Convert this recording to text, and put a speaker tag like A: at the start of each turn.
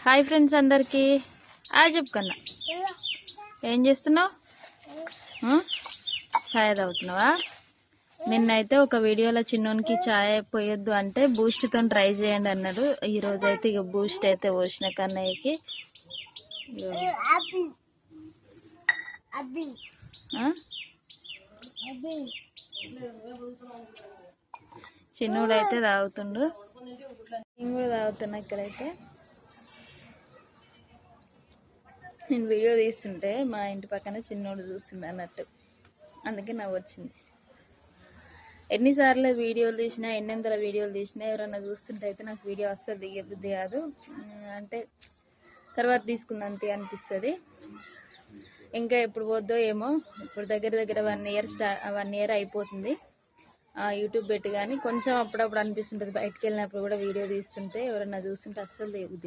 A: Hi friends అందరికీ చెప్పుకన్నా ఏం చేస్తున్నావు? ఛాయ్ తాగుతున్నావా? నిన్నైతే ఒక వీడియోలో చిన్నోనికి ఛాయ్ పోయొద్దు అంటే బూస్ట్తో ట్రై చేయండి అన్నాడు. ఈరోజు అయితే ఇక బూస్ట్ అయితే పోసిన కన్నయ్యకి. చిన్నోడు అయితే తాగుతుండు, నేను కూడా తాగుతున్నా. ఇక్కడైతే నేను వీడియో తీస్తుంటే మా ఇంటి పక్కన చిన్నోడు చూస్తుండే అన్నట్టు, అందుకే నవ్వు వచ్చింది. ఎన్నిసార్లు వీడియోలు తీసినా, ఎన్నెంతల వీడియోలు తీసినా ఎవరన్నా చూస్తుంటే అయితే నాకు వీడియో అస్సలు దిగబుద్ధి కాదు. అంటే తర్వాత తీసుకుందంతే అనిపిస్తుంది. ఇంకా ఎప్పుడు పోద్దో ఏమో. ఇప్పుడు దగ్గర 1 ఇయర్ అయిపోతుంది యూట్యూబ్ పెట్టి. కానీ కొంచెం అప్పుడప్పుడు అనిపిస్తుంటుంది, బయటకు వెళ్ళినప్పుడు కూడా వీడియో తీస్తుంటే ఎవరన్నా చూస్తుంటే అస్సలు దిగబుద్ధి.